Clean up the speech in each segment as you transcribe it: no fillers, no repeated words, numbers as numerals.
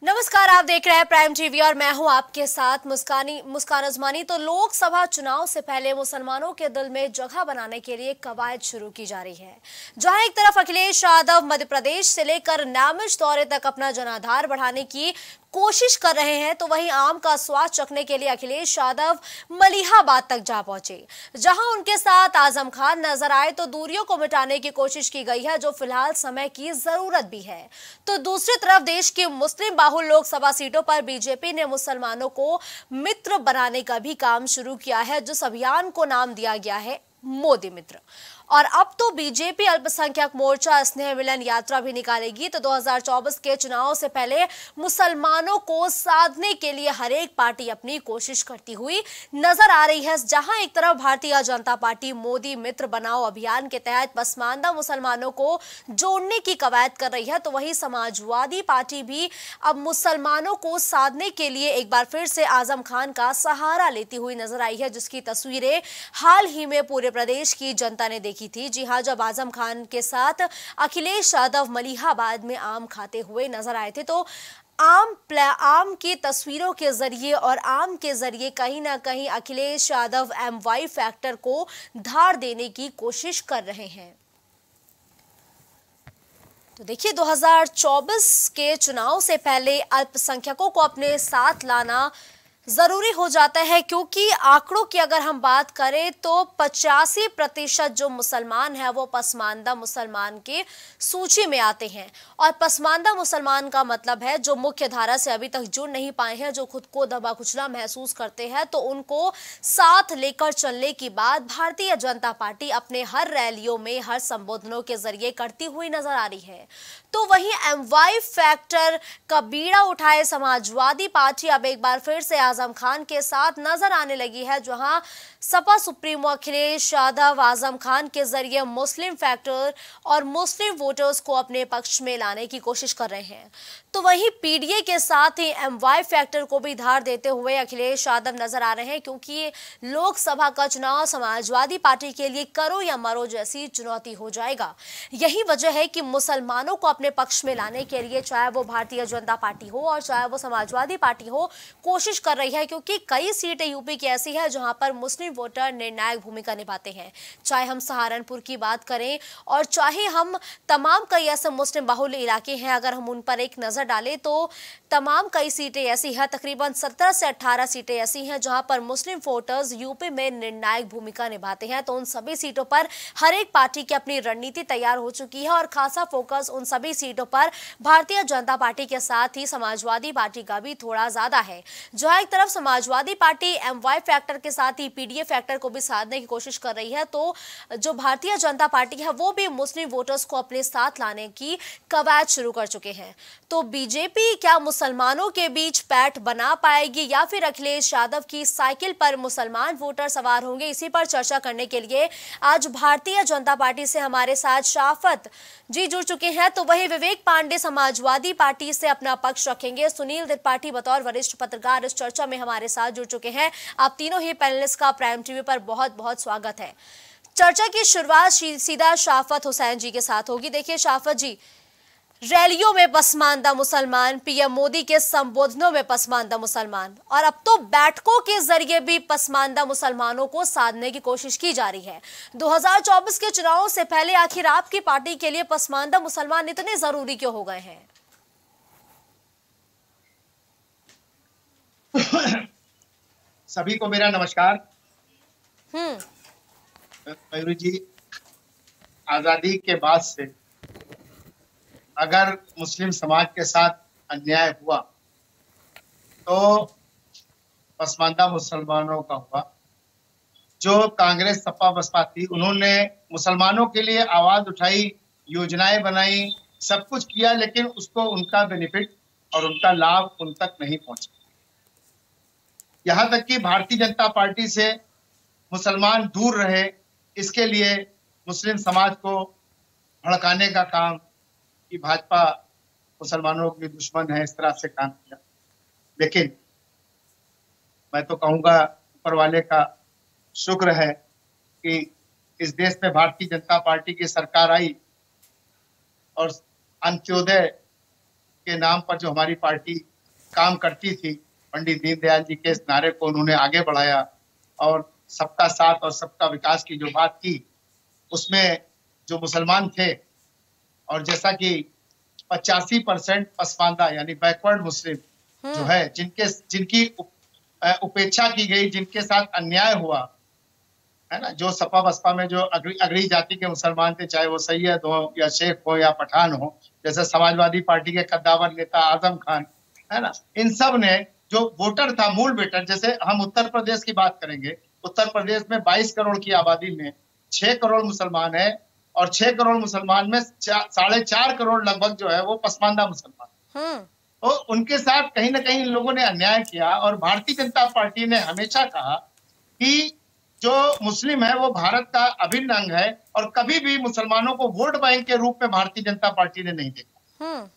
नमस्कार, आप देख रहे हैं प्राइम टीवी और मैं हूं आपके साथ मुस्कान अजमानी। तो लोकसभा चुनाव से पहले मुसलमानों के दिल में जगह बनाने के लिए कवायद शुरू की जा रही है। जहां एक तरफ अखिलेश यादव मध्य प्रदेश से लेकर न्यामिष दौरे तक अपना जनाधार बढ़ाने की कोशिश कर रहे हैं, तो वहीं आम का स्वाद चखने के लिए अखिलेश यादव मलिहाबाद तक जा पहुंचे। जहां उनके साथ आजम खान नजर आए तो दूरियों को मिटाने की कोशिश की गई है, जो फिलहाल समय की जरूरत भी है। तो दूसरी तरफ देश की मुस्लिम बाहुल लोकसभा सीटों पर बीजेपी ने मुसलमानों को मित्र बनाने का भी काम शुरू किया है, जिस अभियान को नाम दिया गया है मोदी मित्र। और अब तो बीजेपी अल्पसंख्यक मोर्चा स्नेह मिलन यात्रा भी निकालेगी। तो 2024 के चुनाव से पहले मुसलमानों को साधने के लिए हर एक पार्टी अपनी कोशिश करती हुई नजर आ रही है। जहां एक तरफ भारतीय जनता पार्टी मोदी मित्र बनाओ अभियान के तहत पसमानदा मुसलमानों को जोड़ने की कवायद कर रही है, तो वहीं समाजवादी पार्टी भी अब मुसलमानों को साधने के लिए एक बार फिर से आजम खान का सहारा लेती हुई नजर आई है, जिसकी तस्वीरें हाल ही में पूरे प्रदेश की जनता ने देखी थी। जी हां, जब आजम खान के साथ अखिलेश यादव मलिहाबाद में आम खाते हुए नजर आए थे, तो आम की तस्वीरों के जरिए और आम के जरिए कहीं ना कहीं अखिलेश यादव MY फैक्टर को धार देने की कोशिश कर रहे हैं। तो देखिए, 2024 के चुनाव से पहले अल्पसंख्यकों को अपने साथ लाना जरूरी हो जाता है, क्योंकि आंकड़ों की अगर हम बात करें तो 85% जो मुसलमान है वो पसमानदा मुसलमान के सूची में आते हैं। और पसमानदा मुसलमान का मतलब है जो मुख्य धारा से अभी तक जुड़ नहीं पाए हैं, जो खुद को दबा कुचला महसूस करते हैं, तो उनको साथ लेकर चलने की बात भारतीय जनता पार्टी अपने हर रैलियों में हर संबोधनों के जरिए करती हुई नजर आ रही है। तो वहीं MY फैक्टर का बीड़ा उठाए समाजवादी पार्टी अब एक बार फिर से आजम खान के साथ नजर आने लगी है, जहां सपा सुप्रीमो अखिलेश यादव आजम खान के जरिए मुस्लिम फैक्टर और मुस्लिम वोटर्स को अपने पक्ष में लाने की कोशिश कर रहे हैं। तो वहीं PDA के साथ ही MY फैक्टर को भी धार देते हुए अखिलेश यादव नजर आ रहे हैं, क्योंकि लोकसभा का चुनाव समाजवादी पार्टी के लिए करो या मरो जैसी चुनौती हो जाएगा। यही वजह है कि मुसलमानों को अपने पक्ष में लाने के लिए, चाहे वो भारतीय जनता पार्टी हो और चाहे वो समाजवादी पार्टी हो, कोशिश कर रही है। क्योंकि कई सीटें यूपी की ऐसी है जहां पर मुस्लिम वोटर निर्णायक भूमिका निभाते हैं। चाहे हम सहारनपुर की बात करें और चाहे हम तमाम कई ऐसे मुस्लिम बाहुल्य इलाके हैं, अगर हम उन पर एक नजर डालें तो तमाम कई सीटें ऐसी हैं, तकरीबन 17 से 18 सीटें ऐसी हैं जहां पर मुस्लिम वोटर्स यूपी में निर्णायक भूमिका निभाते हैं। तो उन सभी सीटों पर हर एक पार्टी की अपनी रणनीति तैयार हो चुकी है और खासा फोकस उन सभी सीटों पर भारतीय जनता पार्टी के साथ ही समाजवादी पार्टी का भी थोड़ा ज्यादा है। जहां एक तरफ समाजवादी पार्टी MY फैक्टर के साथ ही PDA फैक्टर को भी साधने की कोशिश कर रही है, तो जो भारतीय जनता पार्टी है वो भी मुस्लिम वोटर्स को अपने साथ लाने की कवायद शुरू कर चुके हैं। तो बीजेपी क्या मुसलमानों के बीच पैठ बना पाएगी या फिर अखिलेश यादव की साइकिल पर मुसलमान वोटर सवार होंगे? इसी पर चर्चा करने के लिए आज भारतीय जनता पार्टी से हमारे साथ शाफत जी जुड़ चुके हैं। तो वही विवेक पांडे समाजवादी पार्टी से अपना पक्ष रखेंगे। सुनील त्रिपाठी बतौर वरिष्ठ पत्रकार इस चर्चा में हमारे साथ जुड़ चुके हैं। आप तीनों ही पैनलिस्ट का प्राइम टीवी पर बहुत बहुत स्वागत है। चर्चा की शुरुआत सीधा शाफत हुसैन जी के साथ होगी। देखिए शाफत जी, रैलियों में पसमानदा मुसलमान, PM मोदी के संबोधनों में पसमानदा मुसलमान, और अब तो बैठकों के जरिए भी पसमानदा मुसलमानों को साधने की कोशिश की जा रही है। 2024 के चुनाव से पहले आखिर आपकी पार्टी के लिए पसमानदा मुसलमान इतने जरूरी क्यों हो गए हैं? सभी को मेरा नमस्कार। मयूरी जी, आजादी के बाद से अगर मुस्लिम समाज के साथ अन्याय हुआ तो पसमानदा मुसलमानों का हुआ। जो कांग्रेस सपा बसपा थी, उन्होंने मुसलमानों के लिए आवाज उठाई, योजनाएं बनाई, सब कुछ किया, लेकिन उसको उनका बेनिफिट और उनका लाभ उन तक नहीं पहुंचा। यहाँ तक कि भारतीय जनता पार्टी से मुसलमान दूर रहे, इसके लिए मुस्लिम समाज को भड़काने का काम कि भाजपा मुसलमानों की दुश्मन है, इस तरह से काम किया। लेकिन मैं तो कहूँगा ऊपर वाले का शुक्र है कि इस देश में भारतीय जनता पार्टी की सरकार आई और अंत्योदय के नाम पर जो हमारी पार्टी काम करती थी, पंडित दीनदयाल जी के इस नारे को उन्होंने आगे बढ़ाया और सबका साथ और सबका विकास की जो बात की, उसमें जो मुसलमान थे और जैसा कि 85% पसमानदा यानी बैकवर्ड मुस्लिम जो है, जिनकी उपेक्षा की गई, जिनके साथ अन्याय हुआ है ना, जो सपा बसपा में जो अगड़ी जाति के मुसलमान थे, चाहे वो सैयद हो या शेख हो या पठान हो, जैसे समाजवादी पार्टी के कद्दावर नेता आजम खान है ना, इन सब ने जो वोटर था, मूल वोटर, जैसे हम उत्तर प्रदेश की बात करेंगे, उत्तर प्रदेश में 22 करोड़ की आबादी में 6 करोड़ मुसलमान है और 6 करोड़ मुसलमान में 4.5 करोड़ लगभग जो है वो पसमानदा मुसलमान। तो उनके साथ कहीं ना कहीं इन लोगों ने अन्याय किया और भारतीय जनता पार्टी ने हमेशा कहा कि जो मुस्लिम है वो भारत का अभिन्न अंग है और कभी भी मुसलमानों को वोट बैंक के रूप में भारतीय जनता पार्टी ने नहीं देखा।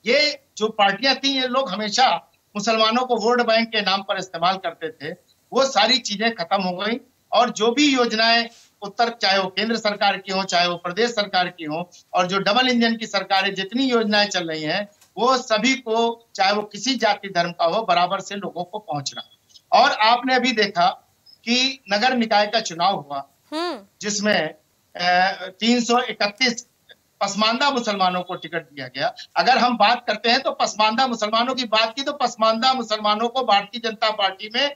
ये जो पार्टियां थी, ये लोग हमेशा मुसलमानों को वोट बैंक के नाम पर इस्तेमाल करते थे। वो सारी चीजें खत्म हो गई और जो भी योजनाएं उत्तर, चाहे वो केंद्र सरकार की हो, चाहे वो प्रदेश सरकार की हो, और जो डबल इंजन की सरकारें जितनी योजनाएं चल रही हैं, वो सभी को, चाहे वो किसी जाति धर्म का हो, बराबर से लोगों को पहुंचना। और आपने अभी देखा कि नगर निकाय का चुनाव हुआ जिसमें 331 पसमानदा मुसलमानों को टिकट दिया गया। अगर हम बात करते हैं तो पसमानदा मुसलमानों की बात की, तो पसमानदा मुसलमानों को भारतीय जनता पार्टी में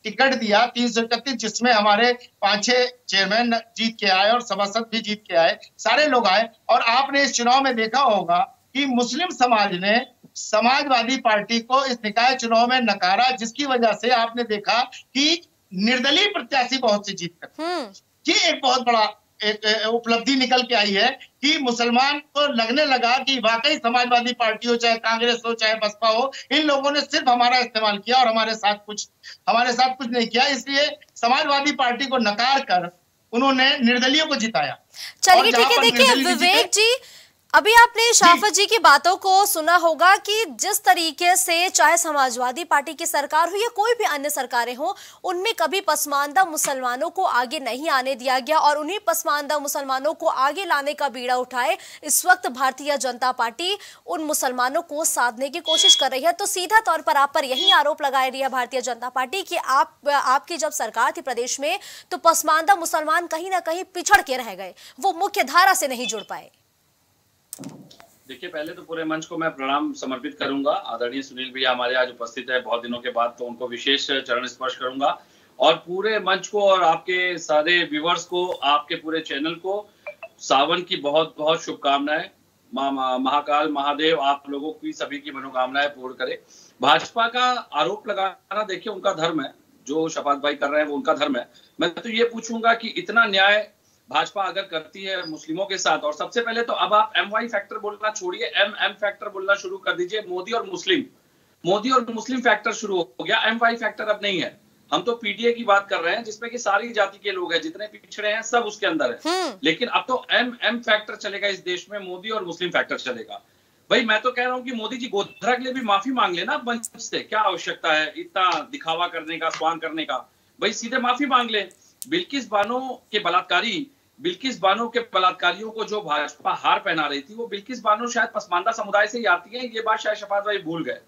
टिकट दिया 331, जिसमें हमारे 5-6 चेयरमैन जीत के आए और सभासद भी जीत के आए, सारे लोग आए। और आपने इस चुनाव में देखा होगा कि मुस्लिम समाज ने समाजवादी पार्टी को इस निकाय चुनाव में नकारा, जिसकी वजह से आपने देखा कि निर्दलीय प्रत्याशी बहुत सी जीत कर, ये एक बहुत बड़ा एक उपलब्धि निकल के आई है कि मुसलमान को लगने लगा कि वाकई समाजवादी पार्टी हो, चाहे कांग्रेस हो, चाहे बसपा हो, इन लोगों ने सिर्फ हमारा इस्तेमाल किया और हमारे साथ कुछ नहीं किया। इसलिए समाजवादी पार्टी को नकार कर उन्होंने निर्दलीयों को जिताया। चलिए ठीक है, देखिए विवेक जी, अभी आपने शराफत जी की बातों को सुना होगा कि जिस तरीके से चाहे समाजवादी पार्टी की सरकार हो या कोई भी अन्य सरकारें हो, उनमें कभी पसमानदा मुसलमानों को आगे नहीं आने दिया गया और उन्हीं पसमानदा मुसलमानों को आगे लाने का बीड़ा उठाए इस वक्त भारतीय जनता पार्टी उन मुसलमानों को साधने की कोशिश कर रही है। तो सीधा तौर पर आप पर यही आरोप लगाया रही है भारतीय जनता पार्टी कि आपकी जब सरकार थी प्रदेश में तो पसमानदा मुसलमान कहीं ना कहीं पिछड़ के रह गए, वो मुख्य धारा से नहीं जुड़ पाए। देखिए, पहले तो पूरे मंच को मैं प्रणाम समर्पित करूंगा। आदरणीय सुनील भैया हमारे आज उपस्थित है बहुत दिनों के बाद, तो उनको विशेष चरण स्पर्श करूंगा और पूरे मंच को और आपके सारे व्यूअर्स को, आपके पूरे चैनल को सावन की बहुत बहुत शुभकामनाएं। महाकाल महादेव आप लोगों की सभी की मनोकामनाएं पूर्ण करे। भाजपा का आरोप लगाना देखिए उनका धर्म है, जो शपथ भाई कर रहे हैं वो उनका धर्म है। मैं तो ये पूछूंगा कि इतना न्याय भाजपा अगर करती है मुस्लिमों के साथ, और सबसे पहले तो अब आप MY फैक्टर बोलना छोड़िए, MM फैक्टर बोलना शुरू कर दीजिए। मोदी और मुस्लिम फैक्टर शुरू हो गया, MY फैक्टर अब नहीं है। हम तो PTA की बात कर रहे हैं जिसमें कि सारी जाति के लोग हैं, जितने पिछड़े हैं सब उसके अंदर है। लेकिन अब तो MM फैक्टर चलेगा इस देश में, मोदी और मुस्लिम फैक्टर चलेगा। भाई मैं तो कह रहा हूं कि मोदी जी गोधरा के लिए भी माफी मांग लेना मंच से, क्या आवश्यकता है इतना दिखावा करने का, स्वांग करने का। भाई सीधे माफी मांग ले। बिल्किस बानो के बलात्कारियों को जो भाजपा हार पहना रही थी, वो बिल्किस बानो शायद पसमानदा समुदाय से ही आती है, ये बात शायद शफात भाई भूल गए।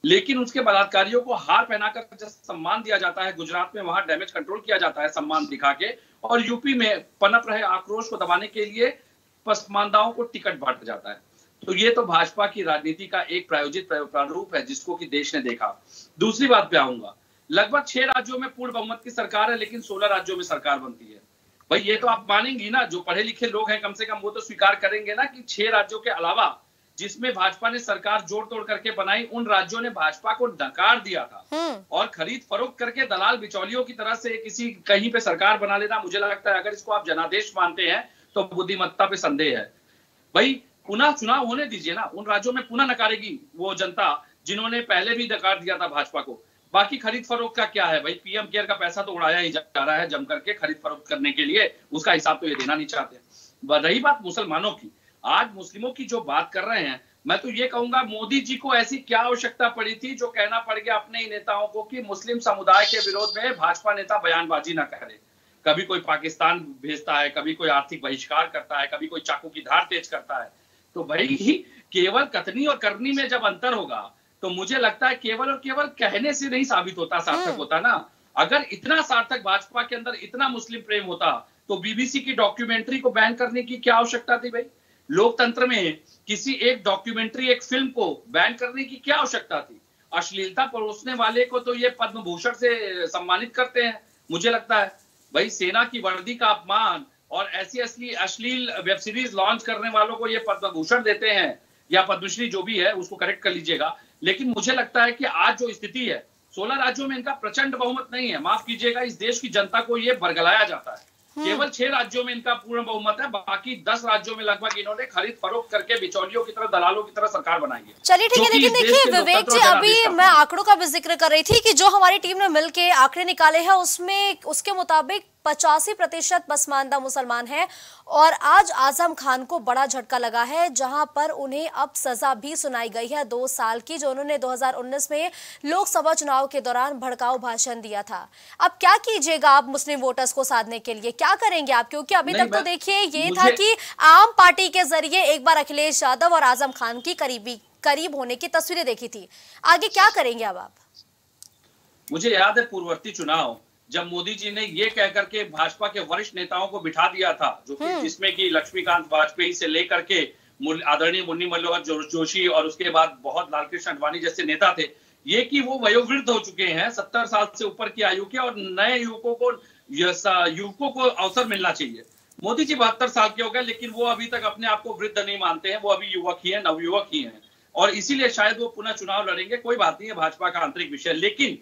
लेकिन उसके बलात्कारियों को हार पहनाकर जब सम्मान दिया जाता है, गुजरात में वहां डैमेज कंट्रोल किया जाता है सम्मान दिखा के, और यूपी में पनप रहे आक्रोश को दबाने के लिए पसमानदाओं को टिकट बांटा जाता है। तो ये तो भाजपा की राजनीति का एक प्रायोजित प्रारूप है जिसको कि देश ने देखा। दूसरी बात पे आऊंगा, लगभग 6 राज्यों में पूर्ण बहुमत की सरकार है, लेकिन 16 राज्यों में सरकार बनती है। भाई ये तो आप मानेंगी ना, जो पढ़े लिखे लोग हैं कम से कम वो तो स्वीकार करेंगे ना कि 6 राज्यों के अलावा जिसमें भाजपा ने सरकार जोड़ तोड़ करके बनाई, उन राज्यों ने भाजपा को नकार दिया था। और खरीद फरोख्त करके दलाल बिचौलियों की तरह से किसी कहीं पे सरकार बना लेना, मुझे लगता है अगर इसको आप जनादेश मानते हैं तो बुद्धिमत्ता पे संदेह है। भाई पुनः चुनाव होने दीजिए ना, उन राज्यों में पुनः नकारेगी वो जनता जिन्होंने पहले भी नकार दिया था भाजपा को। बाकी खरीद फरोख्त का क्या है भाई, PM केयर का पैसा तो उड़ाया ही जा रहा है जम करके खरीद फरोख्त करने के लिए, उसका हिसाब तो ये देना नहीं चाहते। रही बात मुसलमानों की, आज मुस्लिमों की जो बात कर रहे हैं, मैं तो ये कहूंगा मोदी जी को ऐसी क्या आवश्यकता पड़ी थी जो कहना पड़ गया अपने ही नेताओं को कि मुस्लिम समुदाय के विरोध में भाजपा नेता बयानबाजी ना करे। कभी कोई पाकिस्तान भेजता है, कभी कोई आर्थिक बहिष्कार करता है, कभी कोई चाकू की धार तेज करता है। तो भाई केवल कथनी और करनी में जब अंतर होगा तो मुझे लगता है केवल और केवल कहने से नहीं साबित होता, सार्थक होता ना। अगर इतना सार्थक भाजपा के अंदर इतना मुस्लिम प्रेम होता तो बीबीसी की डॉक्यूमेंट्री को बैन करने की क्या आवश्यकता थी भाई? लोकतंत्र में किसी एक डॉक्यूमेंट्री, एक फिल्म को बैन करने की क्या आवश्यकता थी? अश्लीलता परोसने वाले को तो ये पद्म भूषण से सम्मानित करते हैं। मुझे लगता है भाई सेना की वर्दी का अपमान और ऐसी अश्लील वेब सीरीज लॉन्च करने वालों को ये पद्म भूषण देते हैं या पद्मश्री, जो भी है उसको करेक्ट कर लीजिएगा। लेकिन मुझे लगता है कि आज जो स्थिति है, 16 राज्यों में इनका प्रचंड बहुमत नहीं है। माफ कीजिएगा, इस देश की जनता को ये बरगलाया जाता है। केवल 6 राज्यों में इनका पूर्ण बहुमत है, बाकी 10 राज्यों में लगभग इन्होंने खरीद फरोख्त करके बिचौलियों की तरह, दलालों की तरह सरकार बनाई है। चलिए ठीक है, लेकिन देखिए विवेक जी, अभी मैं आंकड़ों का भी जिक्र कर रही थी कि जो हमारी टीम ने मिलके आंकड़े निकाले हैं उसमें उसके मुताबिक 85% पसमानदा मुसलमान हैं और आज आजम खान को बड़ा झटका लगा है, जहां पर उन्हें अब सजा भी सुनाई गई है 2 साल की, जो उन्होंने 2019 में लोकसभा चुनाव के दौरान भड़काऊ भाषण दिया था। अब क्या कीजिएगा आप मुस्लिम वोटर्स को साधने के लिए, क्या करेंगे आप? क्योंकि अभी तक तो देखिए ये था कि आम पार्टी के जरिए एक बार अखिलेश यादव और आजम खान की करीब होने की तस्वीरें देखी थी। आगे क्या करेंगे अब आप? मुझे याद है पूर्ववर्ती चुनाव, जब मोदी जी ने ये कहकर के भाजपा के वरिष्ठ नेताओं को बिठा दिया था, जो कि जिसमें कि लक्ष्मीकांत वाजपेयी से लेकर के आदरणीय मुन्नी मनोहर जोशी और उसके बाद बहुत लालकृष्ण आडवाणी जैसे नेता थे, ये कि वो वयोवृद्ध हो चुके हैं, 70 साल से ऊपर की आयु के, और नए युवकों को अवसर मिलना चाहिए। मोदी जी 72 साल के हो गए, लेकिन वो अभी तक अपने आप को वृद्ध नहीं मानते हैं, वो अभी युवक ही है, नवयुवक ही है, और इसीलिए शायद वो पुनः चुनाव लड़ेंगे। कोई बात नहीं है, भाजपा का आंतरिक विषय। लेकिन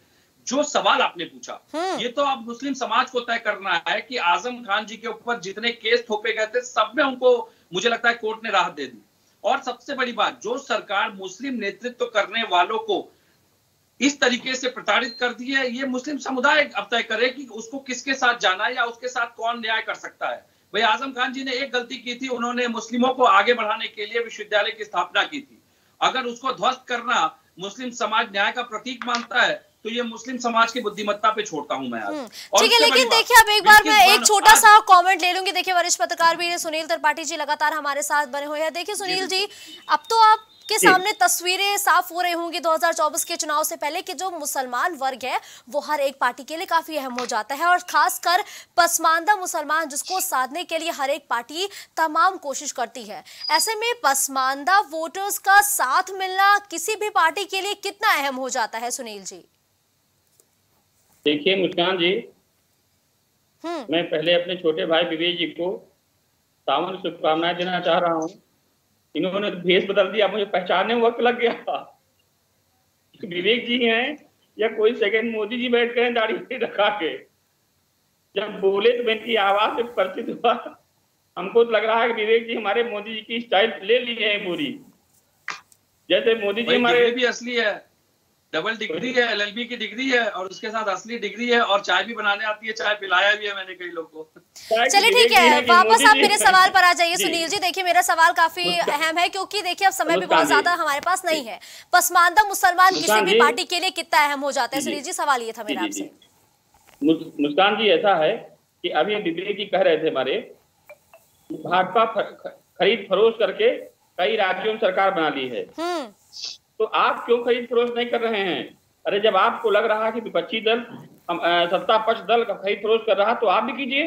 जो सवाल आपने पूछा, ये तो अब मुस्लिम समाज को तय करना है कि आजम खान जी के ऊपर जितने केस थोपे गए थे, सब में उनको, मुझे लगता है, कोर्ट ने राहत दे दी। और सबसे बड़ी बात, जो सरकार मुस्लिम नेतृत्व करने वालों को इस तरीके से प्रताड़ित कर दी है, ये मुस्लिम समुदाय अब तय करे कि उसको किसके साथ जाना है या उसके साथ कौन न्याय कर सकता है। भाई आजम खान जी ने एक गलती की थी, उन्होंने मुस्लिमों को आगे बढ़ाने के लिए विश्वविद्यालय की स्थापना की थी। अगर उसको ध्वस्त करना मुस्लिम समाज न्याय का प्रतीक मानता है, तो ये मुस्लिम समाज की बुद्धिमत्ता पे छोड़ता हूं मैं आज। ठीक है, लेकिन देखिए अब एक बार मैं एक छोटा सा कमेंट ले लूंगी। देखिए वरिष्ठ पत्रकार भी सुनील त्रिपाठी जी लगातार हमारे साथ बने हुए हैं। देखिए सुनील जी, अब तो आपके सामने तस्वीरें साफ हो रही होंगी 2024 के चुनाव से पहले कि जो मुसलमान वर्ग है वो हर एक पार्टी के लिए काफी अहम हो जाता है, और खासकर पसमानदा मुसलमान, जिसको साधने के लिए हर एक पार्टी तमाम कोशिश करती है। ऐसे में पसमानदा वोटर्स का साथ मिलना किसी भी पार्टी के लिए कितना अहम हो जाता है सुनील जी? देखिए मुस्कान जी, मैं पहले अपने छोटे भाई विवेक जी को सावन शुभकामनाएं देना चाह रहा हूँ। इन्होंने भेष बदल दिया, मुझे पहचानने में वक्त लग गया। विवेक जी हैं या कोई सेकंड मोदी जी बैठ गए दाढ़ी रखा के, जब बोले तो इनकी आवाज से परिचित हुआ। हमको तो लग रहा है कि विवेक जी हमारे मोदी जी की स्टाइल ले ली है पूरी, जैसे मोदी जी हमारे भी असली है, डबल डिग्री है, एलएलबी की डिग्री है, और उसके साथ असली डिग्री है, और चाय भी बनाने आती है, चाय पिलाया भी है मैंने कई लोगों को। चलिए ठीक है, वापस आप मेरे सवाल पर आ जाइए सुनील जी। देखिए मेरा सवाल काफी अहम है, क्योंकि देखिए अब समय भी बहुत ज्यादा हमारे पास नहीं है। पसमानदा मुसलमान किसी भी पार्टी के लिए कितना अहम हो जाता है? सुनील जी सवाल ये था मेरा आपसे। मुस्कान जी, ऐसा है कि अभी विवेक जी कह रहे थे हमारे, भाजपा खरीद फरोख्त करके कई राज्यों में सरकार बना ली है, तो आप क्यों खरीद फरोख्त नहीं कर रहे हैं? अरे जब आपको लग रहा है कि विपक्षी दल सत्ता पक्ष दल का खरीद फरोख्त कर रहा, तो आप भी कीजिए।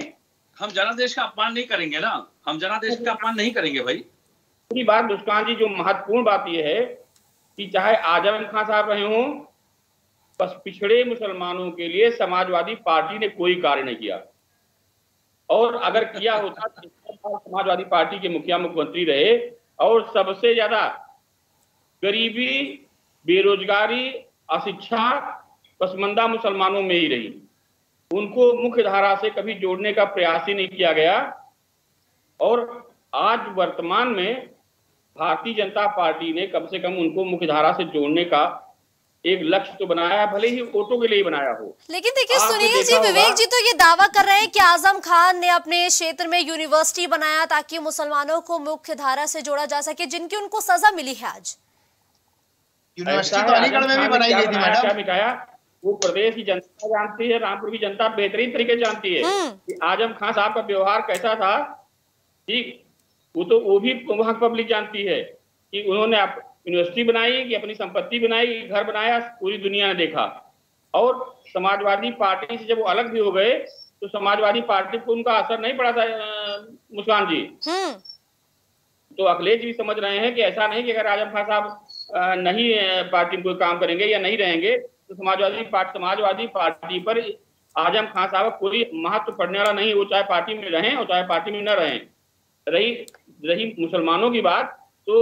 हम जनादेश का अपमान नहीं करेंगे ना, हम जनादेश का अपमान नहीं करेंगे भाई। पूरी बात मुस्कान जी, जो महत्वपूर्ण बात यह है कि चाहे आजम खान साहब रहे हों, बस पिछड़े मुसलमानों के लिए समाजवादी पार्टी ने कोई कार्य नहीं किया, और अगर किया होता तो समाजवादी पार्टी के मुखिया मुख्यमंत्री रहे, और सबसे ज्यादा गरीबी, बेरोजगारी, अशिक्षा पसमानदा मुसलमानों में ही रही। उनको मुख्य धारा से कभी जोड़ने का प्रयास ही नहीं किया गया, और आज वर्तमान में भारतीय जनता पार्टी ने कम से कम उनको मुख्य धारा से जोड़ने का एक लक्ष्य तो बनाया, भले ही वोटों के लिए बनाया हो। लेकिन देखिए सुनील जी, विवेक जी तो ये दावा कर रहे हैं कि आजम खान ने अपने क्षेत्र में यूनिवर्सिटी बनाया ताकि मुसलमानों को मुख्य धारा से जोड़ा जा सके, जिनकी उनको सजा मिली है। आज यूनिवर्सिटी तो अलीगढ़ में भी बनाई गई थी मैडम। क्या मिटाया वो प्रदेश की जनता जानती है, रामपुर की जनता बेहतरीन तरीके से जानती है कि आजम खान साहब का व्यवहार कैसा था। ठीक, वो भी वहां पब्लिक जानती है कि उन्होंने यूनिवर्सिटी बनाई कि अपनी संपत्ति बनाई कि घर बनाया, पूरी दुनिया ने देखा। और समाजवादी पार्टी से जब वो अलग भी हो गए तो समाजवादी पार्टी को उनका असर नहीं पड़ा था मुस्कान जी। तो अखिलेश जी समझ रहे हैं कि ऐसा नहीं कि अगर आजम खान साहब नहीं पार्टी में कोई काम करेंगे या नहीं रहेंगे तो समाजवादी पार्टी पर आजम खान साहब कोई महत्व पड़ने वाला नहीं, वो चाहे पार्टी में रहें और चाहे पार्टी में न रहें। रही मुसलमानों की बात, तो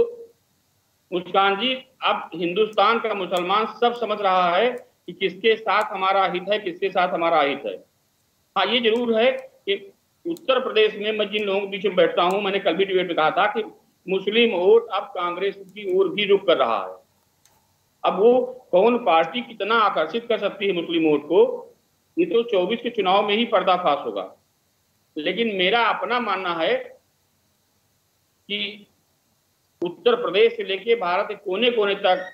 मुस्कान जी अब हिंदुस्तान का मुसलमान सब समझ रहा है कि किसके साथ हमारा हित है, किसके साथ हमारा अहित है। हाँ, ये जरूर है कि उत्तर प्रदेश में मैं जिन लोगों के बीच में बैठता हूं, मैंने कल भी डिबेट में कहा था कि मुस्लिम वोट अब कांग्रेस की ओर भी रुख कर रहा है। अब वो कौन पार्टी कितना आकर्षित कर सकती है मुस्लिम वोट को, ये तो 24 के चुनाव में ही पर्दाफाश होगा। लेकिन मेरा अपना मानना है कि उत्तर प्रदेश से लेके भारत के कोने कोने तक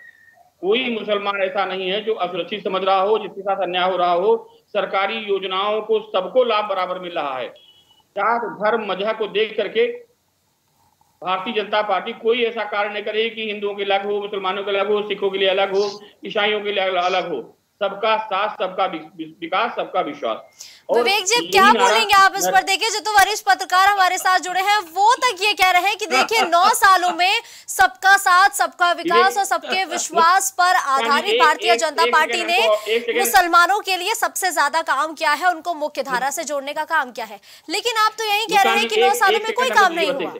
कोई मुसलमान ऐसा नहीं है जो असुरक्षित समझ रहा हो, जिसके साथ अन्याय हो रहा हो। सरकारी योजनाओं को सबको लाभ बराबर मिल रहा है। जात धर्म मजहब को देख करके भारतीय जनता पार्टी कोई ऐसा कार्य नहीं करेगी कि हिंदुओं के अलग हो, मुसलमानों के अलग हो, सिखों के लिए अलग हो, ईसाइयों के लिए अलग हो। सबका साथ, सबका विकास, सबका विश्वास। विवेक जी क्या बोलेंगे आप इस पर? देखिए, जो तो वरिष्ठ पत्रकार हमारे साथ जुड़े हैं वो तक ये कह रहे हैं कि देखिए 9 सालों में सबका साथ, सबका विकास और सबके विश्वास पर आधारित भारतीय जनता पार्टी ने मुसलमानों के लिए सबसे ज्यादा काम किया है, उनको मुख्य धारा से जोड़ने का काम किया है। लेकिन आप तो यही कह रहे हैं कि 9 सालों में कोई काम नहीं हुआ।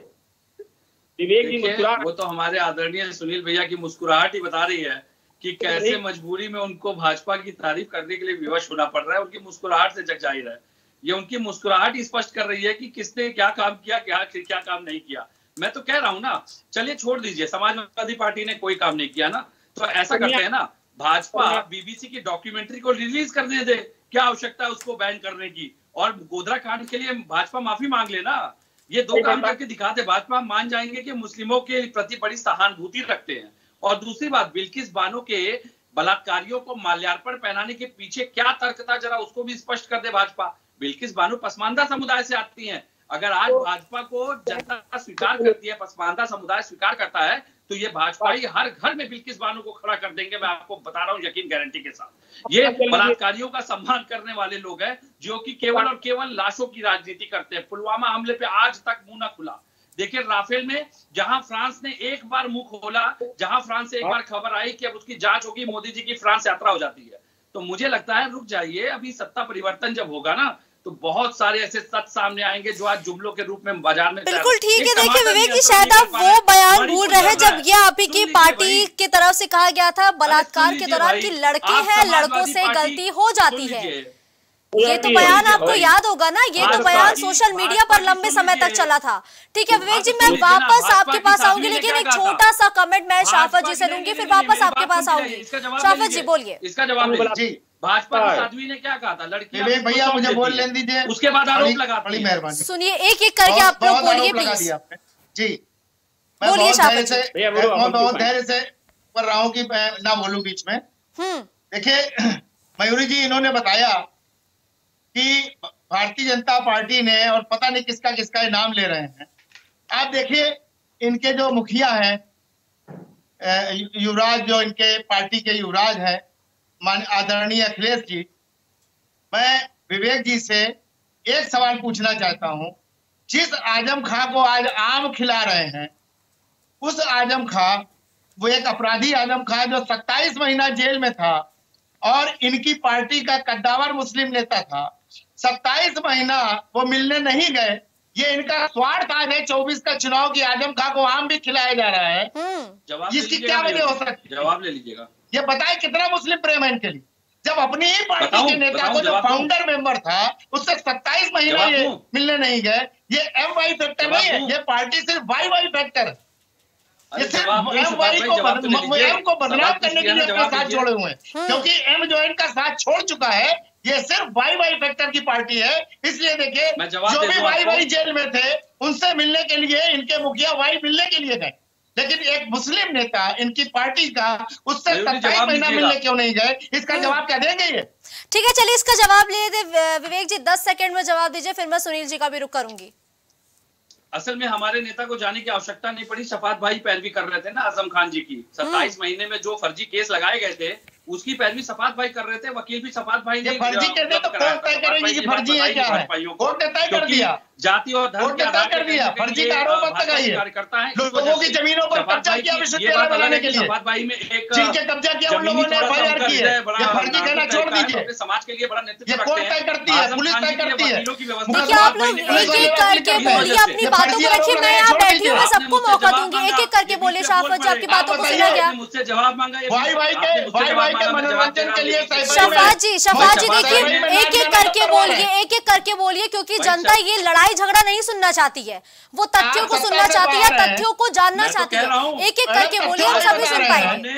वो तो हमारे आदरणीय सुनील भैया की मुस्कुराहट ही बता रही है कि कैसे मजबूरी में उनको भाजपा की तारीफ करने के लिए विवश होना पड़ रहा है। उनकी मुस्कुराहट से जग जाहिर है, ये उनकी मुस्कुराहट ही स्पष्ट कर रही है कि किसने क्या काम किया, क्या काम नहीं किया। मैं तो कह रहा हूं ना, चलिए छोड़ दीजिए, समाजवादी पार्टी ने कोई काम नहीं किया ना, तो ऐसा करते हैं ना, भाजपा बीबीसी की डॉक्यूमेंट्री को रिलीज करने दे, क्या आवश्यकता है उसको बैन करने की? और गोधरा कांड के लिए भाजपा माफी मांग लेना, ये 2 काम करके दिखा दे, भाजपा मान जाएंगे कि मुस्लिमों के प्रति बड़ी सहानुभूति रखते हैं। और दूसरी बात, बिल्किस बानो के बलात्कारियों को माल्यार्पण पहनाने के पीछे क्या तर्क था, जरा उसको भी स्पष्ट कर दे भाजपा। बिल्किस बानो पसमानदा समुदाय से आती हैं। अगर आज भाजपा को जनता स्वीकार करती है, पसमानदा समुदाय स्वीकार करता है, तो ये भाजपाई हर घर में बिल्किस बानो को खड़ा कर देंगे। मैं आपको बता रहा हूं यकीन गारंटी के साथ। ये बलात्कारियों का सम्मान करने वाले लोग हैं जो कि केवल और केवल लाशों की राजनीति करते हैं। पुलवामा हमले पे आज तक मुंह न खुला। देखिए, राफेल में जहां फ्रांस ने एक बार मुंह खोला, जहां फ्रांस से एक बार खबर आई कि अब उसकी जांच होगी, मोदी जी की फ्रांस यात्रा हो जाती है, तो मुझे लगता है रुक जाइए, अभी सत्ता परिवर्तन जब होगा ना, तो बहुत सारे ऐसे सत्य सामने आएंगे जो आज जुमलों के रूप में बाजार में। बिल्कुल ठीक है। देखिए विवेक जी, शायद आप वो बयान भूल रहे हैं जब ये आप ही की पार्टी की तरफ से कहा गया था बलात्कार के दौरान कि लड़के हैं, लड़कों से गलती हो जाती है। ये तो बयान आपको याद होगा ना, ये तो बयान सोशल मीडिया पर लंबे समय तक चला था। ठीक है विवेक जी, मैं वापस आपके पास आऊंगी, लेकिन एक छोटा सा कमेंट मैं शाफत जी से दूंगी, फिर वापस आपके पास आऊंगी। शाफत जी बोलिए। इसका जवाब जी। भाजपा की साध्वी ने क्या कहा था? लड़कियां भैया मुझे बोल लेने दीजिए, उसके बाद आरोप लगा। बड़ी मेहरबानी, सुनिए एक एक करके आप लोग बोलिए प्लीज जी। बोलिए शाफत जी। मैं बहुत धैर्य से कर रहा हूँ कि मैं ना बोलूं बीच में। देखिए मयूरी जी, इन्होंने बताया कि भारतीय जनता पार्टी ने, और पता नहीं किसका किसका नाम ले रहे हैं। आप देखिए, इनके जो मुखिया हैं, युवराज, जो इनके पार्टी के युवराज हैं, आदरणीय अखिलेश जी, मैं विवेक जी से एक सवाल पूछना चाहता हूं। जिस आजम खां को आज आम खिला रहे हैं, उस आजम खां, वो एक अपराधी आजम खां जो 27 महीना जेल में था और इनकी पार्टी का कद्दावर मुस्लिम नेता था, 27 महीना वो मिलने नहीं गए। ये इनका स्वार्थ आज है 24 का चुनाव की आजम खां को आम भी खिलाया जा रहा है। इसकी क्या वजह हो सकती है? जवाब ले लीजिएगा। ये बताए कितना मुस्लिम प्रेम है इनके लिए, जब अपनी ही पार्टी के नेता को, जो फाउंडर मेंबर था, उससे 27 महीना ये मिलने नहीं गए। ये MY फैक्टर नहीं है, ये पार्टी सिर्फ YY फैक्टर है। ये सिर्फ MY को बदनाम करने के लिए अपने साथ छोड़े हुए हैं, क्योंकि M जो इनका साथ छोड़ चुका है, ये सिर्फ YY फैक्टर की पार्टी है। इसलिए देखिए, जो भी YY जेल में थे उनसे मिलने के लिए इनके मुखिया Y मिलने के लिए गए, लेकिन एक मुस्लिम नेता इनकी पार्टी का उससे 27 महीना मिलने क्यों नहीं गए? इसका जवाब क्या देंगे ये? ठीक है, चलिए इसका जवाब ले दे विवेक जी, 10 सेकंड में जवाब दीजिए, फिर मैं सुनील जी का भी रुख करूंगी। असल में हमारे नेता को जाने की आवश्यकता नहीं पड़ी, शफात भाई पैरवी कर रहे थे ना आजम खान जी की। 27 महीने में जो फर्जी केस लगाए गए थे उसकी पैरवी शफात भाई कर रहे थे, वकील भी शफात भाई ने फर्जी कहते तो कोर्ट तय करेगी कि फर्जी है क्या है, कोर्ट ने तय कर दिया, जाति और धर्म के आधार कर दिया, फर्जी का आरोप मत लगाइए। कार्यकर्ता है, लोगों की जमीनों पर कब्जा किया विश्वविद्यालय बनाने के लिए, शफात भाई में एक जिनके कब्जा किया उन लोगों ने एफआईआर की है, ये फर्जी कहना छोड़ दीजिए, समाज के लिए बड़ा नेतृत्व ये कोर्ट तय करती है, पुलिस तय करती है। देखिए आप लोग एक एक करके बोलिए, अपनी बातों को रखिए, मैं यहाँ बैठी हूँ, मैं सबको मौका दूंगी, एक एक करके बोलिए। शाफत जी आपकी बातों को सुना गया, मुझसे जवाब मांगा, भाई के मनोरंजन के लिए शफात जी देखिए एक एक करके बोलिए, एक एक करके बोलिए, क्योंकि जनता ये लड़ाई झगड़ा नहीं सुनना चाहती है, वो तथ्यों को सुनना चाहती है, तथ्यों को जानना चाहती है। एक एक करके बोलिए, हम सभी सुन पाएंगे।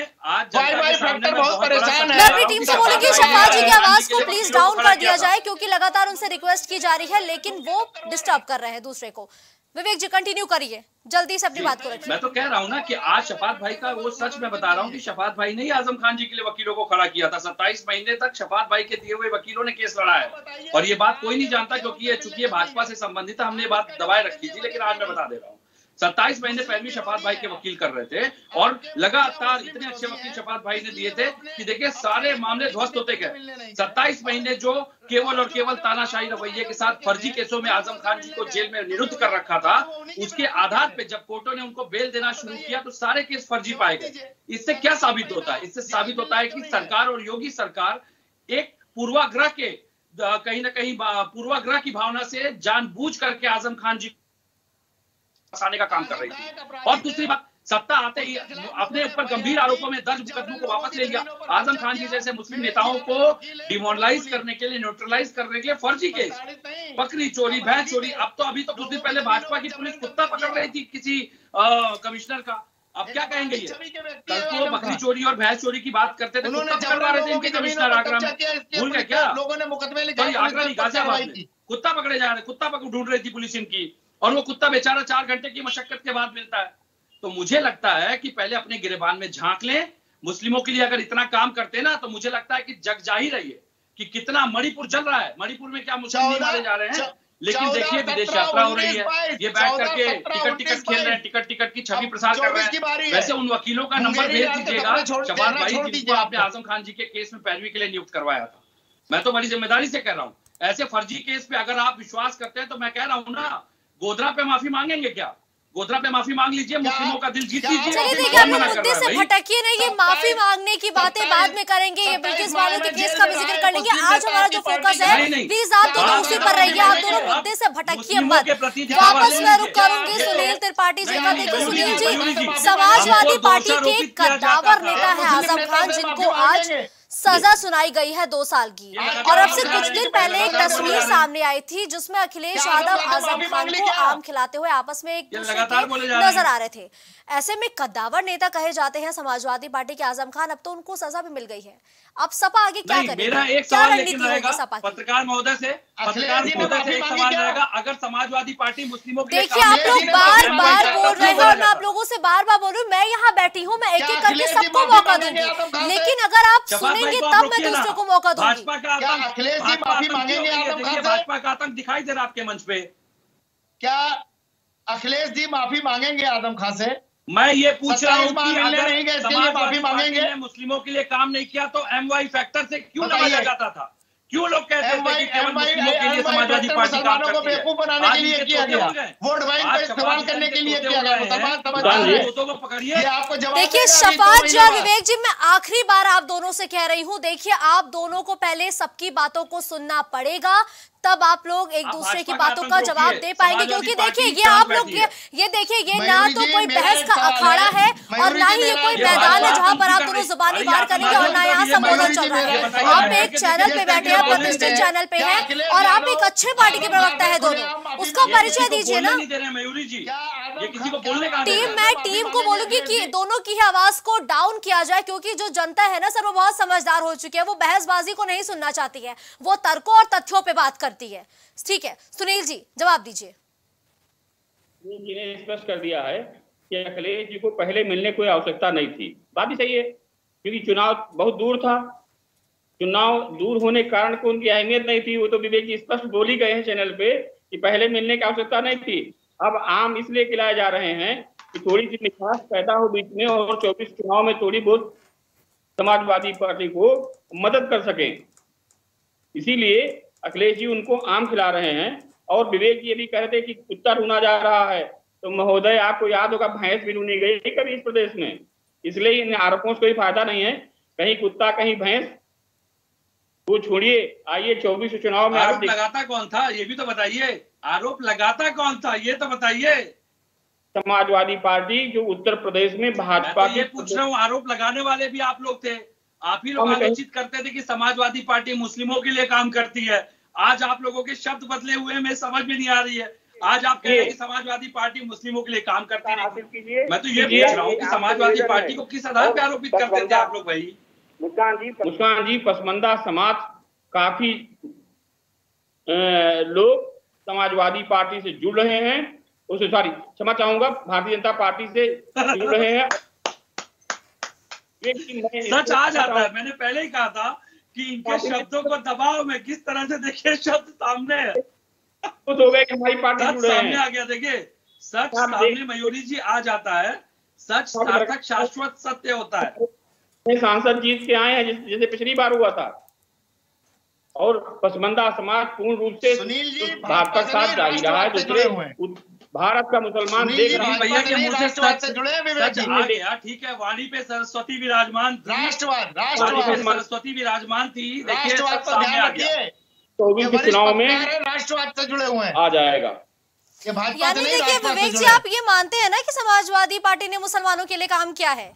बहुत परेशान है। मैं अपनी टीम से बोलूंगी शफात जी की आवाज को प्लीज डाउन कर दिया जाए, क्योंकि लगातार उनसे रिक्वेस्ट की जा रही है, लेकिन वो डिस्टर्ब कर रहे हैं दूसरे को। विवेक जी कंटिन्यू करिए, जल्दी से अपनी बात को रखिए। मैं तो कह रहा हूँ ना कि आज शफात भाई का वो सच मैं बता रहा हूँ कि शफात भाई ने ही आजम खान जी के लिए वकीलों को खड़ा किया था। 27 महीने तक शफात भाई के दिए हुए वकीलों ने केस लड़ा है, और ये बात कोई नहीं जानता, क्योंकि ये चूंकि भाजपा से संबंधित है, हमने ये बात दबाए रखी थी, लेकिन आज मैं बता दे रहा हूँ। 27 महीने पैरवी शफात भाई के वकील कर रहे थे, और लगातार इतने अच्छे वकील शफात भाई ने दिए थे कि देखिए सारे मामले ध्वस्त होते गए। 27 महीने जो केवल और केवल तानाशाही रवैये के साथ फर्जी केसों में आजम खान जी को जेल में निरुद्ध कर रखा था, उसके आधार पे जब कोर्टों ने उनको बेल देना शुरू किया तो सारे केस फर्जी पाए गए। इससे क्या साबित होता है? इससे साबित होता है कि सरकार और योगी सरकार एक पूर्वाग्रह के कहीं ना कहीं पूर्वाग्रह की भावना से जानबूझ करके आजम खान जी फंसाने का काम कर रही थी। और दूसरी बात, सत्ता आते ही अपने ऊपर गंभीर आरोपों में दर्ज मुकदमों को वापस ले लिया। आजम खान जी जैसे मुस्लिम नेताओं को डिमोरलाइज करने के लिए, न्यूट्रलाइज करने के लिए फर्जी केस, बकरी चोरी, भैंस चोरी। अब तो अभी तो कुछ दिन पहले भाजपा की पुलिस कुत्ता पकड़ रही थी किसी कमिश्नर का। अब क्या कहेंगे ये? कल तो बकरी चोरी और भैंस चोरी की बात करते थे, कुत्ता पकड़ रहे थे इनके कमिश्नर आगरा में, भूल गए क्या? लोगों ने मुकदमे लिखे, आगरा नहीं गाजियाबाद में कुत्ता पकड़े जा रहे, कुत्ता पकड़ ढूंढ रही थी पुलिस इनकी, और वो कुत्ता बेचारा 4 घंटे की मशक्कत के बाद मिलता है। तो मुझे लगता है कि पहले अपने गिरेबान में झांक लें। मुस्लिमों के लिए अगर इतना काम करते ना, तो मुझे लगता है कि जग जाहिर है कि कितना मणिपुर चल रहा है। मणिपुर में क्या मुस्लिम नहीं मारे जा रहे हैं, लेकिन देखिए विदेश यात्रा हो रही है, ये बैठ करके टिकट खेल रहे हैं, टिकट की छवि प्रसार कर रहे हैं। वैसे उन वकीलों का नंबर भेज दीजिएगा शफात भाई, जिनको आपने आजम खान जी के केस में पैरवी के लिए नियुक्त करवाया था। मैं तो बड़ी जिम्मेदारी से कह रहा हूँ, ऐसे फर्जी केस पे अगर आप विश्वास करते हैं तो मैं कह रहा हूँ ना, गोधरा पे माफी मांगेंगे क्या? गोधरा पे माफी मांग लीजिए, मुस्लिमों का दिल जीत लीजिए। चलिए देखिए, आप मुद्दे से भटकिए नहीं, ये माफी मांगने की बातें बाद में करेंगे, ये बिल्किस बानो के केस का भी जिक्र कर लेंगे। आज हमारा जो फोकस है, प्लीज आप दोनों उसी पर रहिए, आप दोनों मुद्दे से भटकिए मत। वापस मैं रुक करूंगी सुनील त्रिपाठी जी का। देखिए सुनील जी, समाजवादी पार्टी के कद्दावर नेता है आजम खान, जिनको आज सजा सुनाई गई है 2 साल की, और अब से कुछ दिन पहले एक तस्वीर सामने आई थी जिसमें अखिलेश यादव आजम खान को आम खिलाते हुए आपस में एक दूसरे के नजर आ रहे थे। ऐसे में कद्दावर नेता कहे जाते हैं समाजवादी पार्टी के आजम खान, अब तो उनको सजा भी मिल गई है। अब सपा आगे क्या करेगी? मेरा एक सवाल लेकिन रहेगा पत्रकार महोदय से, एक सवाल रहेगा, अगर समाजवादी पार्टी मुस्लिमों के लिए, देखिए आप लोग बार बार बोल रहे हैं और मैं आप लोगों से बार बार बोल रही हूँ, मैं यहाँ बैठी हूँ, मैं एक एक करके सबको मौका दूंगी, लेकिन अगर आप सुनेंगे तब मैं दूसरों को मौका दूंगी। भाजपा का भाजपा का आतंक दिखाई दे रहा आपके मंच पे, क्या अखिलेश जी माफी मांगेंगे आजम खान से? मैं ये पूछ रहा हूँ कि अगर समाजवादी पार्टी ने मुस्लिमों के लिए काम नहीं किया तो MY फैक्टर से क्यों नवाजा जाता था? क्यों लोग कहते थे कि केवल मुस्लिमों के लिए समाजवादी पार्टी काम करती है? बेवकूफ बनाने के लिए किया गया, वोट बैंक का इस्तेमाल करने के लिए किया गया। मुसलमान पकड़िए, आपको जवाब। देखिए शफात जी और विवेक जी, मैं आखिरी बार आप दोनों से कह रही हूँ, देखिए आप दोनों को पहले सबकी बातों को सुनना पड़ेगा, तब आप लोग एक दूसरे की बातों का जवाब दे पाएंगे। क्योंकि देखिए ये आप लोग ये देखिए, ये ना तो कोई बहस का अखाड़ा है और ना ही ये कोई मैदान है जहां पर आप दोनों जुबानी वार करेंगे, और ना यहाँ संबोधन चल रहा है। आप एक चैनल पे बैठे हैं, प्रतिष्ठित चैनल पे हैं, और आप एक अच्छे पार्टी के प्रवक्ता है दोनों, उसका परिचय दीजिए ना। मयूरी जी, ये किसी को बोलने का मैं टीम को बोलूंगी कि दोनों की आवाज को डाउन किया जाए, क्योंकि जो जनता है ना सर, वो बहुत समझदार हो चुकी है, वो बहसबाजी को नहीं सुनना चाहती है, वो तर्कों और तथ्यों पे बात करती है। ठीक है सुनील जी, जवाब दीजिए। जी ने स्पष्ट कर दिया है कि अखिलेश जी को पहले मिलने कोई आवश्यकता नहीं थी। बात भी सही है, क्योंकि चुनाव बहुत दूर था, चुनाव दूर होने के कारण को उनकी अहमियत नहीं थी। वो तो विवेक जी स्पष्ट बोल ही गए हैं चैनल पे कि पहले मिलने की आवश्यकता नहीं थी। अब आम इसलिए खिलाए जा रहे हैं कि थोड़ी सी मिठास पैदा हो बीच में और 24 चुनाव में थोड़ी बहुत समाजवादी पार्टी को मदद कर सकें। इसीलिए अखिलेश जी उनको आम खिला रहे हैं। और विवेक ये भी कह रहे थे कि कुत्ता ढूंढा जा रहा है, तो महोदय आपको याद होगा भैंस भी ढूंढी गई कभी इस प्रदेश में। इसलिए इन आरोपों से कोई फायदा नहीं है, कहीं कुत्ता कहीं भैंस। वो छोड़िए, आइए 24 चुनाव में आरोप लगाता कौन था ये भी तो बताइए। आरोप लगाता कौन था ये तो बताइए। समाजवादी पार्टी जो उत्तर प्रदेश में भाजपा ये पूछ रहा हूँ, आरोप लगाने वाले भी आप लोग थे। आप ही लोग आलोचित करते थे कि समाजवादी पार्टी मुस्लिमों के लिए काम करती है। आज आप लोगों के शब्द बदले हुए मैं समझ में नहीं आ रही है। आज आप कह रहे हैं कि समाजवादी पार्टी मुस्लिमों के लिए काम करती है। मैं तो ये पूछ रहा हूँ कि समाजवादी पार्टी को किस आधार पर आरोपित करते थे आप लोग भाई? मुस्कान जी, पसमंदा समाज काफी लोग समाजवादी पार्टी से जुड़ रहे हैं, उसे सॉरी क्षमा चाहूंगा, भारतीय जनता पार्टी से जुड़ रहे हैं। सच आ जाता है। मैंने पहले ही कहा था कि इनके शब्दों को दबाव में किस तरह से देखिए शब्द सामने है। तो हो गए कि हमारी पार्टी जुड़ रहे हैं। सामने आ गया, देखिए सच सामने मयूरी जी आ जाता है। सच सार्थक शाश्वत सत्य होता है। सांसद जीत के आए हैं जैसे पिछली बार हुआ था। और पसमंदा समाज पूर्ण रूप से भाजपा के साथ जारी रहा है। दूसरे भारत का मुसलमान देख रहा है भैया के मुंह से सच आ गया। ठीक है, वाणी पे सरस्वती विराजमान थी, सरस्वती विराजमान थी। देखिए सब सामने आ गया। 24 चुनाव में राष्ट्रवाद से जुड़े हुए हैं आ जाएगा। यानी देखिए विवेक जी, आप ये मानते हैं ना कि समाजवादी पार्टी ने मुसलमानों के लिए काम किया है?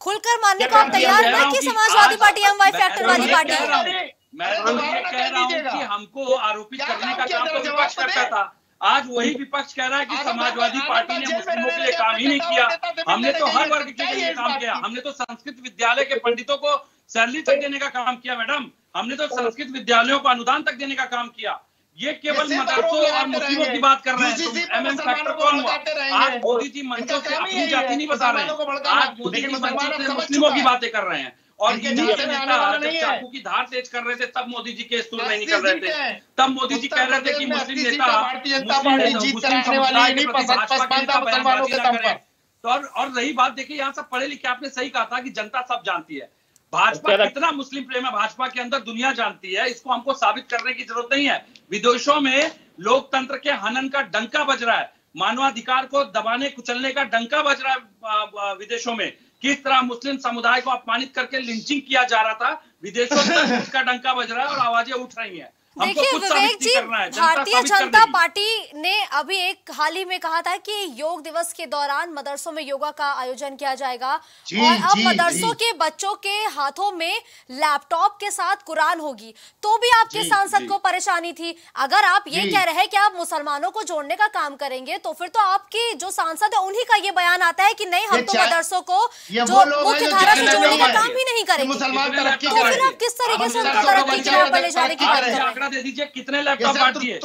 खुलकर मानने को आप तैयार हैं ना कि समाजवादी पार्टी एमवाई फैक्टर वाली पार्टी है? मैं तो ये कह रहा हूँ कि हमको आरोपित करने का काम तो विपक्ष करता था। आज वही विपक्ष कह रहा है कि समाजवादी पार्टी ने मुस्लिमों के लिए काम ही नहीं किया। हमने तो हर वर्ग के लिए काम किया। हमने तो संस्कृत विद्यालय के पंडितों को सैलरी तक देने का काम किया मैडम। हमने तो संस्कृत विद्यालयों को अनुदान तक देने का काम किया। ये केवल मदरसों और मुस्लिमों की बात कर रहे हैं। तो एमएम फैक्टर कौन हुआ? आज मोदी जी मंचों से अपनी जाति नहीं बता रहे हैं। आज मोदी जी मंचों से मुस्लिमों की बातें कर रहे हैं। और हिंदू के नेता जब चाकू की धार तेज कर रहे थे तब मोदी जी केस सुन नहीं कर रहे थे। तब मोदी जी कह रहे थे कि मुस्लिम नेता मुस्लिम समुदाय के प्रति भाजपा के नेता बयानबाजी न करें। तो और रही बात, देखिए यहाँ सब पढ़े लिखे, आपने सही कहा था कि जनता सब जानती है भाजपा कितना मुस्लिम प्रेम है। भाजपा के अंदर दुनिया जानती है। इसको हमको साबित करने की जरूरत नहीं है। विदेशों में लोकतंत्र के हनन का डंका बज रहा है। मानवाधिकार को दबाने कुचलने का डंका बज रहा है विदेशों में। किस तरह मुस्लिम समुदाय को अपमानित करके लिंचिंग किया जा रहा था, विदेशों में उसका डंका बज रहा है और आवाजें उठ रही हैं। देखिए विवेक जी, भारतीय जनता पार्टी ने अभी एक हाल ही में कहा था कि योग दिवस के दौरान मदरसों में योगा का आयोजन किया जाएगा। और अब मदरसों के बच्चों के हाथों में लैपटॉप के साथ कुरान होगी, तो भी आपके सांसद को परेशानी थी। अगर आप ये कह रहे हैं कि आप मुसलमानों को जोड़ने का काम करेंगे, तो फिर तो आपके जो सांसद है उन्हीं का ये बयान आता है कि नहीं, हम तो मदरसों को जो मुख्य धारा से जोड़ने का काम ही नहीं करेंगे। तो फिर आप किस तरीके से तरक्की की राह पर ले जाने की बात कर रहे हैं? दे दीजिए कितने लैपटॉप बांट दिए?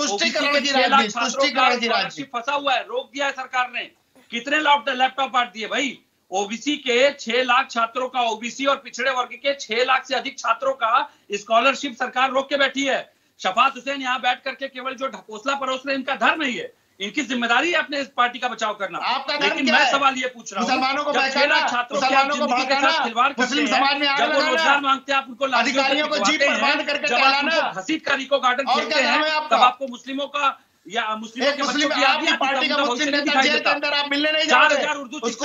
फंसा हुआ है, रोक दिया है सरकार ने। कितने लैपटॉप बांट दिए भाई? ओबीसी के 6 लाख छात्रों का, ओबीसी और पिछड़े वर्ग के 6 लाख से अधिक छात्रों का स्कॉलरशिप सरकार रोक के बैठी है। शफात हुसैन यहाँ बैठ करके केवल जो ढकोसला परोस रहे, इनका धर्म नहीं है। इनकी जिम्मेदारी है अपने इस पार्टी का बचाव करना। लेकिन मैं सवाल ये पूछ रहा हूँ, जब 6 लाख छात्रों के आप जिंदगी के साथ खिलवाड़ करते हैं, जब वो रोजगार मांगते हैं आप उनको लाठियों को जब आप उनको घसीट कर इको गार्डन खेलते हैं, तब आपको मुस्लिमों का या मुस्लिमों के बच्चों की याद नहीं आती, तब भविष्य नहीं दिखाई देता। 4000 उर्दू शिक्षक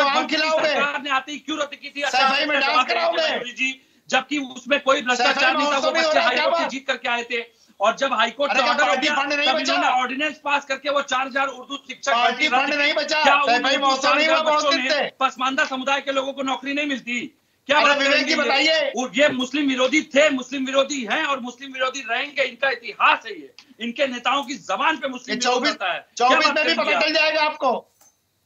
सरकार ने आते ही क्यों रद्द की थी? जबकि उसमें कोई भ्रष्टाचार नहीं था। वो बच्चे हाईकोर्ट से जीत करके आए थे और जब हाईकोर्ट का ऑर्डर हो गया तब इन्होंने ऑर्डिनेंस पास करके वो 4000 उर्दू शिक्षक क्या पसमानदा समुदाय के लोगों को नौकरी नहीं मिलती? क्या बताइए? ये मुस्लिम विरोधी थे, मुस्लिम विरोधी हैं और मुस्लिम विरोधी रहेंगे। इनका इतिहास है ये। इनके नेताओं की जबान पे मुस्लिम विरोध होता है। 24 में भी पता चल जाएगा आपको।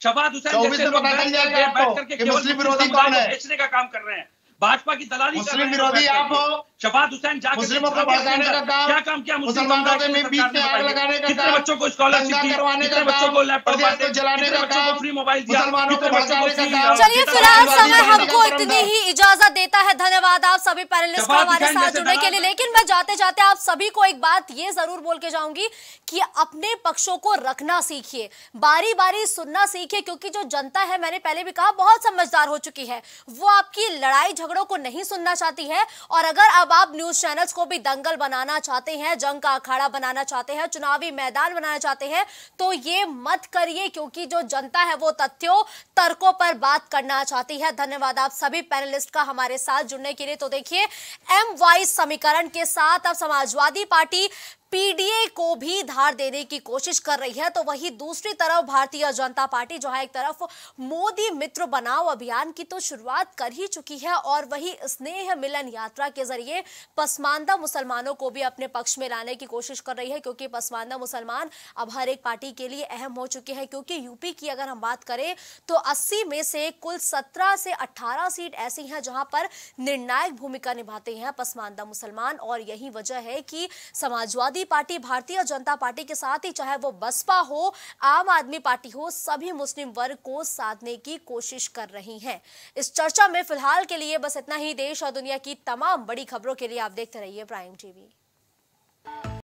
शफात हुसैन जैसे लोग बैठ करके मुस्लिम विरोधी कौन है बेचने का काम कर रहे हैं। भाजपा की दलाली कर रहे हैं। विरोधी आप हो। शफात हुसैन जाकर मुस्लिमों को भड़काने का काम, क्या काम किया? मुसलमानों के बीच में आग लगाने का काम, कितने बच्चों को स्कॉलरशिप दी, कितने बच्चों को लैपटॉप बांटे, जलाने का काम, फ्री मोबाइल दिया, मुसलमानों को भड़काने का काम। चलिए फिलहाल समय हमको इतनी ही इजाजत देता है। धन्यवाद आप सभी पैनलिस्ट को हमारे साथ जुड़ने के लिए। लेकिन मैं जाते जाते आप सभी को एक बात ये जरूर बोल के जाऊंगी कि अपने पक्षों को रखना सीखिए, बारी बारी सुनना सीखिए, क्योंकि जो जनता है, मैंने पहले भी कहा, बहुत समझदार हो चुकी है। वो आपकी लड़ाई झगड़ों को नहीं सुनना चाहती है। और अगर अब आप न्यूज चैनल्स को भी दंगल बनाना चाहते हैं, जंग का अखाड़ा बनाना चाहते हैं, चुनावी मैदान बनाना चाहते हैं, तो ये मत करिए, क्योंकि जो जनता है वो तथ्यों तर्कों पर बात करना चाहती है। धन्यवाद आप सभी पैनलिस्ट का हमारे साथ जुड़ने के लिए। तो देखिए, एम वाइज समीकरण के साथ अब समाजवादी पार्टी पीडीए को भी धार देने की कोशिश कर रही है, तो वही दूसरी तरफ भारतीय जनता पार्टी जो है, एक तरफ मोदी मित्र बनाओ अभियान की तो शुरुआत कर ही चुकी है, और वही स्नेह मिलन यात्रा के जरिए पसमानदा मुसलमानों को भी अपने पक्ष में लाने की कोशिश कर रही है, क्योंकि पसमानदा मुसलमान अब हर एक पार्टी के लिए अहम हो चुके हैं। क्योंकि यूपी की अगर हम बात करें तो 80 में से कुल 17 से 18 सीट ऐसी हैं जहां पर निर्णायक भूमिका निभाते हैं पसमानदा मुसलमान, और यही वजह है कि समाजवादी पार्टी भारतीय जनता पार्टी के साथ ही, चाहे वो बसपा हो, आम आदमी पार्टी हो, सभी मुस्लिम वर्ग को साधने की कोशिश कर रही हैं। इस चर्चा में फिलहाल के लिए बस इतना ही। देश और दुनिया की तमाम बड़ी खबरों के लिए आप देखते रहिए प्राइम टीवी।